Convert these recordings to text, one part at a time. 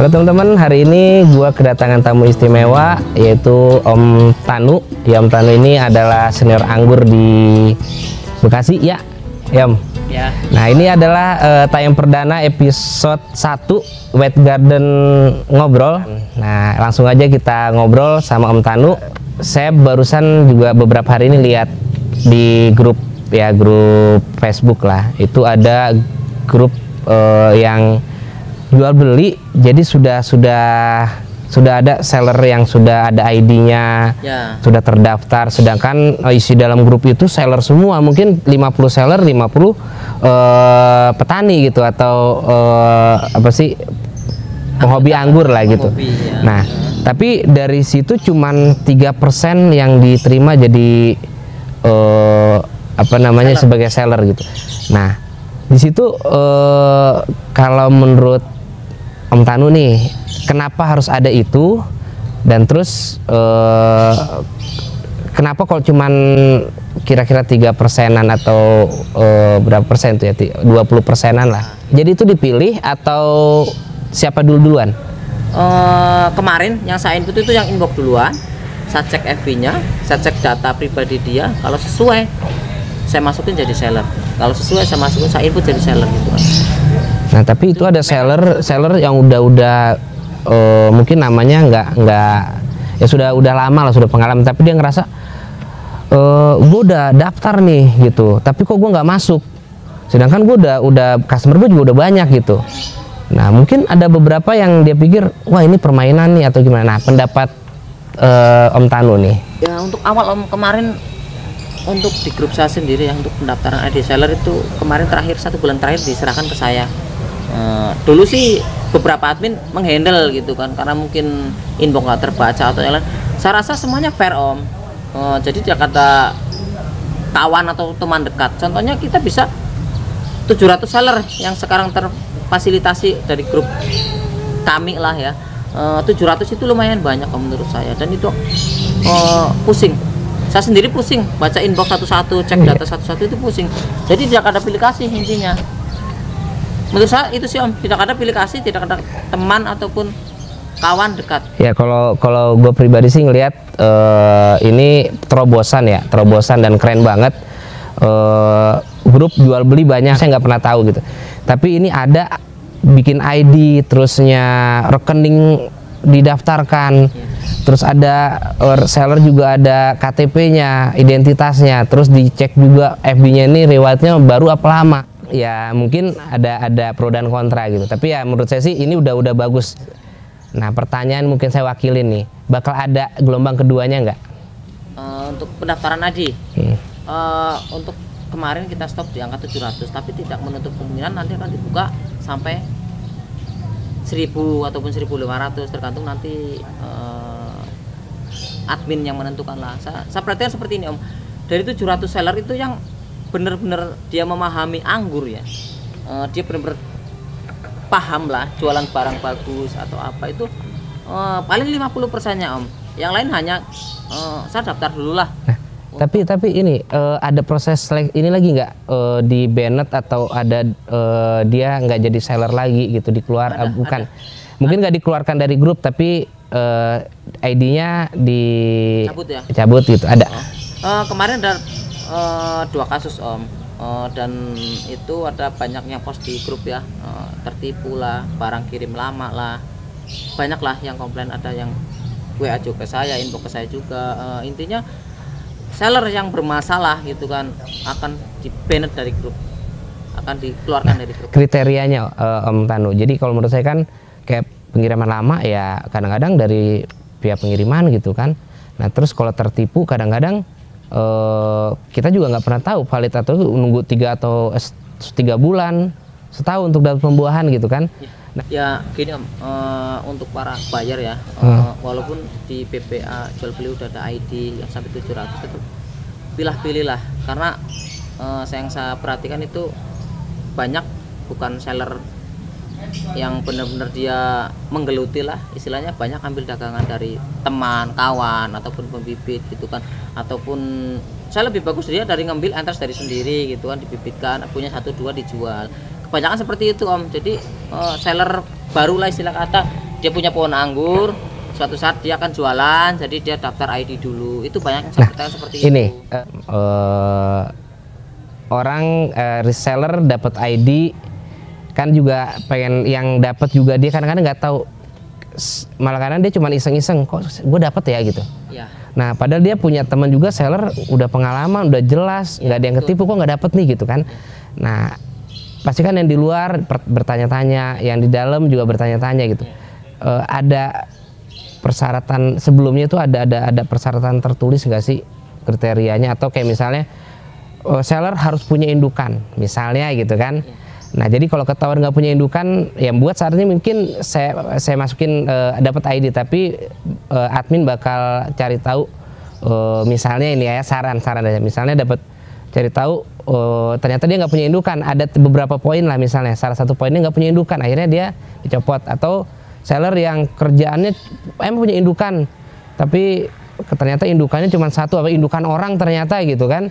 Halo teman-teman, hari ini gua kedatangan tamu istimewa yaitu Om Tanu. Ya, Om Tanu ini adalah senior anggur di Bekasi ya, Om. Ya. Nah, ini adalah tayang perdana episode 1 Wet Garden Ngobrol. Nah, langsung aja kita ngobrol sama Om Tanu. Saya barusan juga beberapa hari ini lihat di grup Facebook lah. Itu ada grup yang jual beli, jadi sudah ada seller yang sudah ada ID-nya, Ya. sudah terdaftar. Sedangkan isi dalam grup itu seller semua, mungkin 50 seller, 50 petani gitu, atau penghobi anggur lah gitu. Ya. Nah, tapi dari situ cuman 3% yang diterima jadi Seller. sebagai seller gitu. Nah, di situ kalau menurut Om Tanu nih, kenapa harus ada itu, dan terus kenapa kalau cuman kira-kira 3%-an atau berapa persen tuh ya, 20%-an lah. Jadi itu dipilih atau siapa duluan? Kemarin yang saya input itu yang inbox duluan, saya cek FB-nya, saya cek data pribadi dia, kalau sesuai saya masukin jadi seller, kalau sesuai saya masukin, saya input jadi seller gitu kan. Nah, tapi itu ada seller yang udah mungkin namanya nggak ya, udah lama lah, sudah pengalaman, tapi dia ngerasa gue udah daftar nih gitu, tapi kok gue nggak masuk, sedangkan gue udah customer gue juga udah banyak gitu. Nah, mungkin ada beberapa yang dia pikir wah ini permainan nih atau gimana. Nah, pendapat Om Tanu nih. Ya, untuk awal Om kemarin, untuk di grup saya sendiri yang untuk pendaftaran ID seller itu kemarin terakhir 1 bulan terakhir diserahkan ke saya. Dulu sih beberapa admin menghandle gitu kan, karena mungkin inbox nggak terbaca atau yang lain. Saya rasa semuanya fair Om. Jadi dia kata kawan atau teman dekat, contohnya kita bisa 700 seller yang sekarang terfasilitasi dari grup kami lah ya. 700 itu lumayan banyak Om menurut saya, dan itu pusing. Saya sendiri pusing baca inbox satu-satu, cek data satu-satu, itu pusing. Jadi tidak ada pilih kasih intinya. Menurut saya itu sih Om, tidak ada pilih kasih, tidak ada teman ataupun kawan dekat. Ya, kalau gue pribadi sih ngelihat ini terobosan dan keren banget. Grup jual beli banyak, saya nggak pernah tahu gitu. Tapi ini ada bikin ID, terusnya rekening didaftarkan, terus ada seller juga ada KTP-nya, identitasnya, terus dicek juga FB-nya ini riwayatnya baru apa lama. Ya, mungkin ada pro dan kontra gitu, tapi ya menurut saya sih ini udah bagus. Nah, pertanyaan mungkin saya wakilin nih, bakal ada gelombang keduanya nggak? Untuk pendaftaran ID, untuk kemarin kita stop di angka 700, tapi tidak menutup kemungkinan nanti akan dibuka sampai 1000 ataupun 1500, tergantung nanti admin yang menentukan lah. Saya perhatikan seperti ini Om, dari 700 seller itu yang benar-benar dia memahami anggur ya, dia benar-benar paham lah jualan barang bagus atau apa itu, paling 50%-nya Om. Yang lain hanya saya daftar dulu lah. Tapi ini ada proses ini lagi nggak di Bennett, atau ada dia nggak jadi seller lagi gitu, bukan ada. Mungkin nggak dikeluarkan dari grup, tapi ID-nya dicabut gitu, ada. Kemarin ada 2 kasus Om, dan itu ada banyak yang post di grup ya, tertipu lah, barang kirim lama lah, banyak lah yang komplain, ada yang WA juga ke saya, inbox ke saya juga. Intinya seller yang bermasalah gitu kan akan di-banned dari grup, akan dikeluarkan dari grup. Kriterianya Om Tanu, jadi kalau menurut saya kan kayak pengiriman lama ya kadang-kadang dari pihak pengiriman gitu kan. Nah, terus kalau tertipu kadang-kadang kita juga nggak pernah tahu valid atau nunggu 3 bulan, setahun untuk dapat pembuahan gitu kan. Ya gini Om, untuk para buyer ya, walaupun di BPA jual beli udah ada ID yang sampai 700, itu pilih lah, karena yang saya perhatikan itu banyak bukan seller yang benar-benar dia menggeluti lah, istilahnya banyak ambil dagangan dari teman, kawan ataupun pembibit gitu kan, ataupun saya lebih bagus dia dari ngambil entes dari sendiri gitu kan, dibibitkan, punya 1-2 dijual. Kebanyakan seperti itu Om. Jadi seller baru lah istilah kata, dia punya pohon anggur, suatu saat dia akan jualan, jadi dia daftar ID dulu. Itu banyak yang saya katakan seperti ini itu. Orang reseller dapat ID kan juga pengen yang dapat juga dia kadang-kadang nggak tahu, malah kadang dia cuma iseng-iseng kok gue dapat ya gitu. Ya. Nah padahal dia punya teman juga seller udah pengalaman, udah jelas, nggak ada yang ketipu, kok nggak dapet nih gitu kan. Nah pasti kan yang di luar bertanya-tanya, yang di dalam juga bertanya-tanya gitu. Ada persyaratan sebelumnya itu ada persyaratan tertulis nggak sih kriterianya, atau kayak misalnya seller harus punya indukan misalnya gitu kan. Nah jadi kalau ketahuan nggak punya indukan, yang buat saat ini mungkin saya masukin dapat ID, tapi admin bakal cari tahu misalnya ini ya saran aja, misalnya dapat cari tahu ternyata dia nggak punya indukan, ada beberapa poin lah, misalnya salah satu poinnya nggak punya indukan, akhirnya dia dicopot. Atau seller yang kerjaannya punya indukan tapi ternyata indukannya cuma satu, apa indukan orang ternyata gitu kan.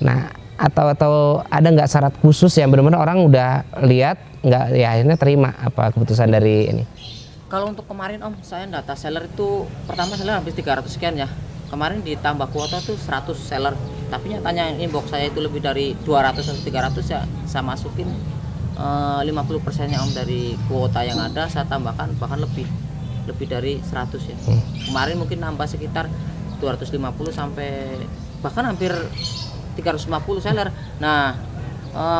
Nah atau ada nggak syarat khusus yang benar-benar orang udah lihat nggak ya akhirnya terima apa keputusan dari ini? Kalau untuk kemarin Om, saya data seller itu pertama seller habis 300 sekian ya. Kemarin ditambah kuota tuh 100 seller, tapi nyatanya yang inbox saya itu lebih dari 200 atau 300 ya, saya masukin 50%-nya Om dari kuota yang ada, saya tambahkan bahkan lebih dari 100 ya. Kemarin mungkin nambah sekitar 250 sampai bahkan hampir 350 seller. Nah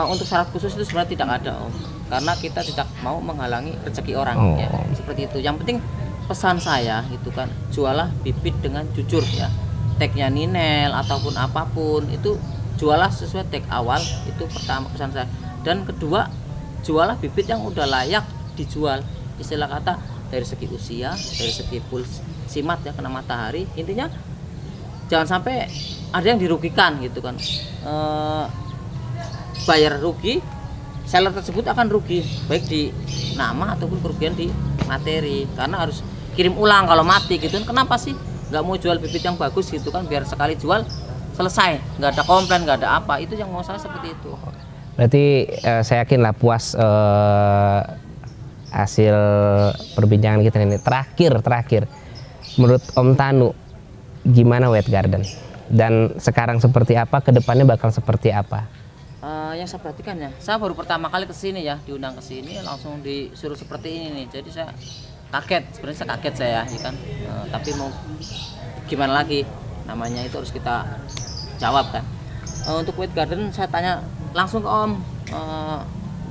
untuk syarat khusus itu sebenarnya tidak ada Om, karena kita tidak mau menghalangi rezeki orang ya, seperti itu. Yang penting pesan saya itu kan, jualah bibit dengan jujur ya, tagnya Ninel ataupun apapun itu jualah sesuai tag awal, itu pertama pesan saya. Dan kedua, jualah bibit yang udah layak dijual, istilah kata dari segi usia, dari segi puls simat ya, kena matahari, intinya jangan sampai ada yang dirugikan gitu kan. Bayar rugi, seller tersebut akan rugi baik di nama ataupun kerugian di materi, karena harus kirim ulang kalau mati gitu kan. Kenapa sih nggak mau jual bibit yang bagus gitu kan, biar sekali jual selesai, nggak ada komplain, nggak ada apa. Itu yang mau saya seperti itu. Berarti saya yakin lah puas hasil perbincangan kita ini. Terakhir menurut Om Tanu gimana White Garden, dan sekarang seperti apa, kedepannya bakal seperti apa? Yang saya perhatikan ya, saya baru pertama kali kesini ya, diundang ke sini langsung disuruh seperti ini nih, jadi saya kaget, sebenarnya saya kaget saya ya kan. Tapi mau gimana lagi, namanya itu harus kita jawab kan. Untuk White Garden saya tanya langsung ke Om,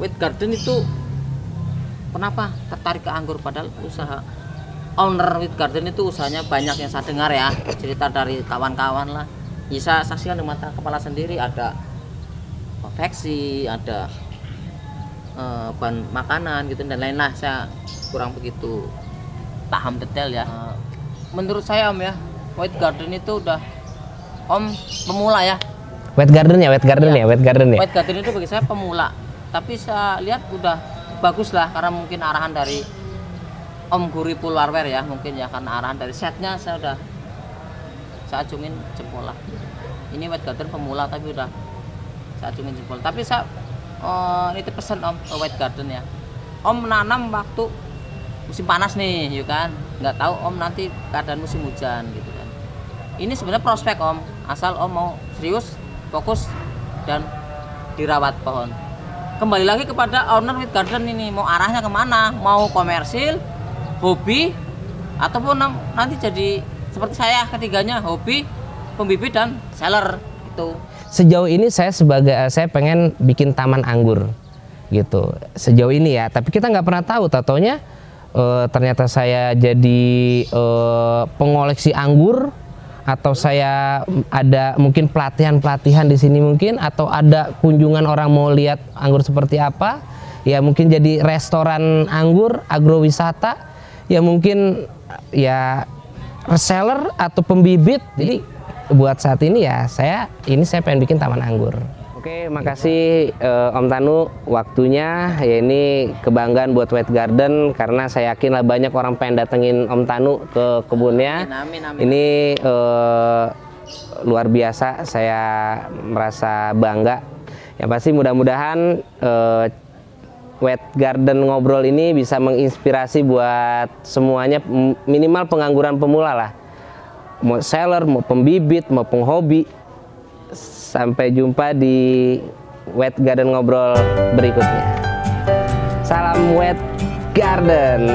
White Garden itu kenapa tertarik ke anggur, padahal usaha owner White Garden itu usahanya banyak yang saya dengar ya, cerita dari kawan-kawan lah, bisa saksikan dengan mata kepala sendiri, ada konveksi, ada bahan makanan gitu dan lain-lain. Saya kurang begitu paham detail ya. Menurut saya Om ya, White Garden itu udah Om pemula ya. White Garden ya. White Garden itu bagi saya pemula, tapi saya lihat udah bagus lah, karena mungkin arahan dari Om Guri Pulwarware ya, mungkin ya, karena arahan dari setnya saya acungin jempol lah. Ini White Garden pemula tapi udah saya acungin jempol. Tapi saya itu pesan Om ke White Garden ya, Om menanam waktu musim panas nih, yuk kan, nggak tahu Om nanti keadaan musim hujan gitu kan. Ini sebenarnya prospek Om, asal Om mau serius, fokus dan dirawat pohon. Kembali lagi kepada owner White Garden ini, mau arahnya kemana, mau komersil, hobi, ataupun nanti jadi seperti saya, ketiganya hobi, pembibit dan seller itu. Sejauh ini saya pengen bikin taman anggur gitu sejauh ini ya, tapi kita nggak pernah tahu, tatonya ternyata saya jadi pengoleksi anggur, atau saya ada mungkin pelatihan di sini mungkin, atau ada kunjungan orang mau lihat anggur seperti apa ya, mungkin jadi restoran anggur, agrowisata ya, mungkin ya reseller atau pembibit. Jadi buat saat ini ya saya pengen bikin taman anggur. Oke, makasih Om Tanu waktunya ya, ini kebanggaan buat White Garden karena saya yakin lah banyak orang pengen datengin Om Tanu ke kebunnya. Amin. Ini luar biasa, saya merasa bangga. Yang pasti mudah-mudahan Wet Garden Ngobrol ini bisa menginspirasi buat semuanya, minimal pengangguran pemula lah, mau seller, mau pembibit, mau penghobi. Sampai jumpa di Wet Garden Ngobrol berikutnya. Salam Wet Garden.